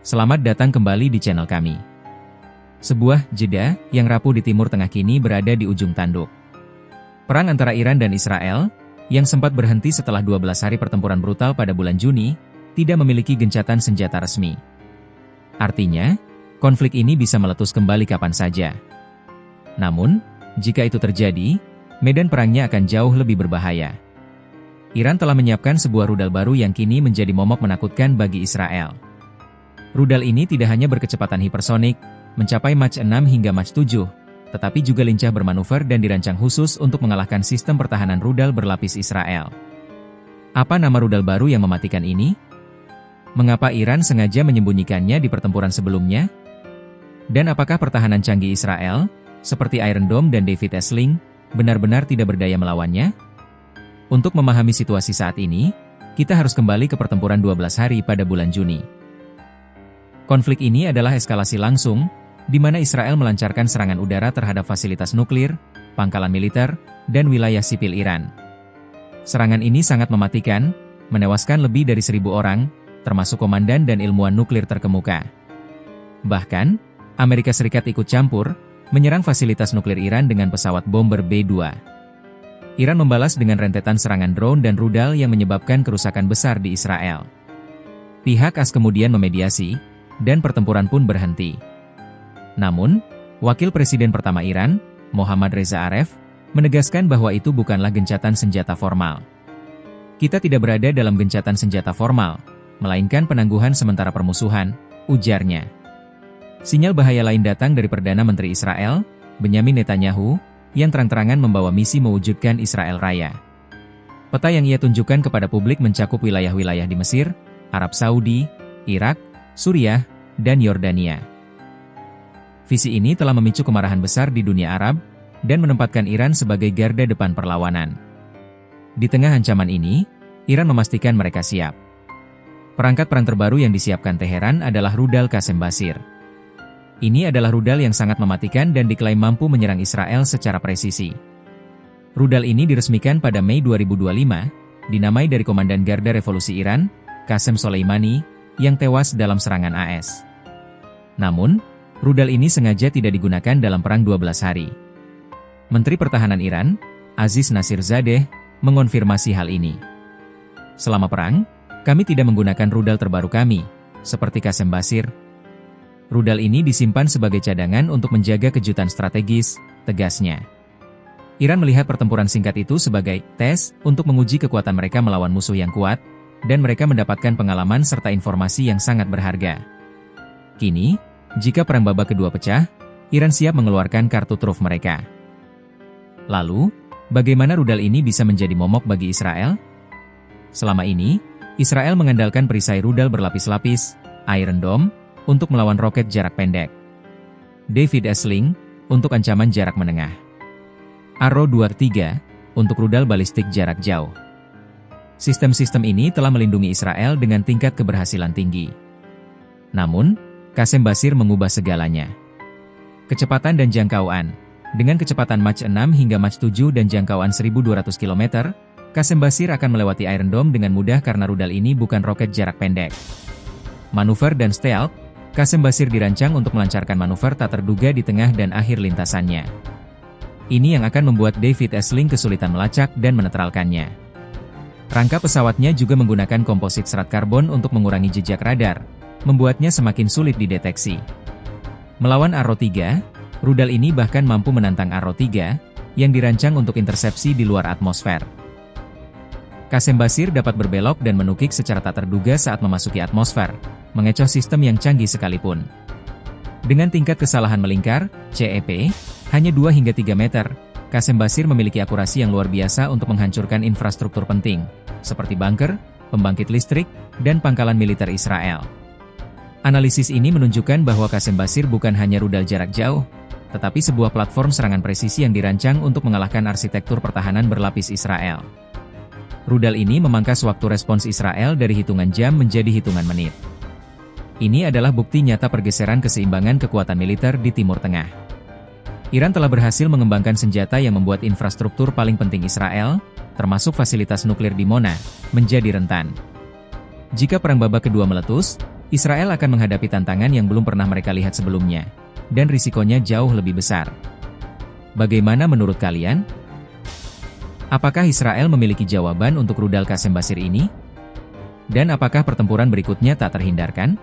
Selamat datang kembali di channel kami. Sebuah jeda yang rapuh di Timur Tengah kini berada di ujung tanduk. Perang antara Iran dan Israel, yang sempat berhenti setelah 12 hari pertempuran brutal pada bulan Juni, tidak memiliki gencatan senjata resmi. Artinya, konflik ini bisa meletus kembali kapan saja. Namun, jika itu terjadi, medan perangnya akan jauh lebih berbahaya. Iran telah menyiapkan sebuah rudal baru yang kini menjadi momok menakutkan bagi Israel. Rudal ini tidak hanya berkecepatan hipersonik, mencapai Mach 6 hingga Mach 7, tetapi juga lincah bermanuver dan dirancang khusus untuk mengalahkan sistem pertahanan rudal berlapis Israel. Apa nama rudal baru yang mematikan ini? Mengapa Iran sengaja menyembunyikannya di pertempuran sebelumnya? Dan apakah pertahanan canggih Israel, seperti Iron Dome dan David Sling, benar-benar tidak berdaya melawannya? Untuk memahami situasi saat ini, kita harus kembali ke pertempuran 12 hari pada bulan Juni. Konflik ini adalah eskalasi langsung, di mana Israel melancarkan serangan udara terhadap fasilitas nuklir, pangkalan militer, dan wilayah sipil Iran. Serangan ini sangat mematikan, menewaskan lebih dari 1.000 orang, termasuk komandan dan ilmuwan nuklir terkemuka. Bahkan, Amerika Serikat ikut campur, menyerang fasilitas nuklir Iran dengan pesawat bomber B-2. Iran membalas dengan rentetan serangan drone dan rudal yang menyebabkan kerusakan besar di Israel. Pihak AS kemudian memediasi, dan pertempuran pun berhenti. Namun, Wakil Presiden pertama Iran, Mohammad Reza Aref, menegaskan bahwa itu bukanlah gencatan senjata formal. Kita tidak berada dalam gencatan senjata formal, melainkan penangguhan sementara permusuhan, ujarnya. Sinyal bahaya lain datang dari Perdana Menteri Israel, Benyamin Netanyahu, yang terang-terangan membawa misi mewujudkan Israel Raya. Peta yang ia tunjukkan kepada publik mencakup wilayah-wilayah di Mesir, Arab Saudi, Irak, Suriah, dan Yordania. Visi ini telah memicu kemarahan besar di dunia Arab, dan menempatkan Iran sebagai garda depan perlawanan. Di tengah ancaman ini, Iran memastikan mereka siap. Perangkat perang terbaru yang disiapkan Teheran adalah rudal Qasem Basir. Ini adalah rudal yang sangat mematikan dan diklaim mampu menyerang Israel secara presisi. Rudal ini diresmikan pada Mei 2025, dinamai dari Komandan Garda Revolusi Iran, Qasem Soleimani, yang tewas dalam serangan AS. Namun, rudal ini sengaja tidak digunakan dalam perang 12 hari. Menteri Pertahanan Iran, Aziz Nasirzadeh, mengonfirmasi hal ini. Selama perang, kami tidak menggunakan rudal terbaru kami, seperti Qasem Basir. Rudal ini disimpan sebagai cadangan untuk menjaga kejutan strategis, tegasnya. Iran melihat pertempuran singkat itu sebagai tes untuk menguji kekuatan mereka melawan musuh yang kuat, dan mereka mendapatkan pengalaman serta informasi yang sangat berharga. Kini, jika perang babak kedua pecah, Iran siap mengeluarkan kartu truf mereka. Lalu, bagaimana rudal ini bisa menjadi momok bagi Israel? Selama ini, Israel mengandalkan perisai rudal berlapis-lapis, Iron Dome, untuk melawan roket jarak pendek. David Sling, untuk ancaman jarak menengah. Arrow 23, untuk rudal balistik jarak jauh. Sistem-sistem ini telah melindungi Israel dengan tingkat keberhasilan tinggi. Namun, Qasem Basir mengubah segalanya. Kecepatan dan jangkauan. Dengan kecepatan Mach 6 hingga Mach 7 dan jangkauan 1.200 km, Qasem Basir akan melewati Iron Dome dengan mudah karena rudal ini bukan roket jarak pendek. Manuver dan stealth, Qasem Basir dirancang untuk melancarkan manuver tak terduga di tengah dan akhir lintasannya. Ini yang akan membuat David Sling kesulitan melacak dan menetralkannya. Rangka pesawatnya juga menggunakan komposit serat karbon untuk mengurangi jejak radar, membuatnya semakin sulit dideteksi. Melawan Arrow 3, rudal ini bahkan mampu menantang Arrow 3, yang dirancang untuk intersepsi di luar atmosfer. Qasem Basir dapat berbelok dan menukik secara tak terduga saat memasuki atmosfer, mengecoh sistem yang canggih sekalipun. Dengan tingkat kesalahan melingkar, CEP, hanya 2 hingga 3 meter, Qasem Basir memiliki akurasi yang luar biasa untuk menghancurkan infrastruktur penting, seperti bunker, pembangkit listrik, dan pangkalan militer Israel. Analisis ini menunjukkan bahwa Qasem Basir bukan hanya rudal jarak jauh, tetapi sebuah platform serangan presisi yang dirancang untuk mengalahkan arsitektur pertahanan berlapis Israel. Rudal ini memangkas waktu respons Israel dari hitungan jam menjadi hitungan menit. Ini adalah bukti nyata pergeseran keseimbangan kekuatan militer di Timur Tengah. Iran telah berhasil mengembangkan senjata yang membuat infrastruktur paling penting Israel, termasuk fasilitas nuklir di Mona, menjadi rentan. Jika perang babak kedua meletus, Israel akan menghadapi tantangan yang belum pernah mereka lihat sebelumnya, dan risikonya jauh lebih besar. Bagaimana menurut kalian? Apakah Israel memiliki jawaban untuk rudal Qasem Basir ini? Dan apakah pertempuran berikutnya tak terhindarkan?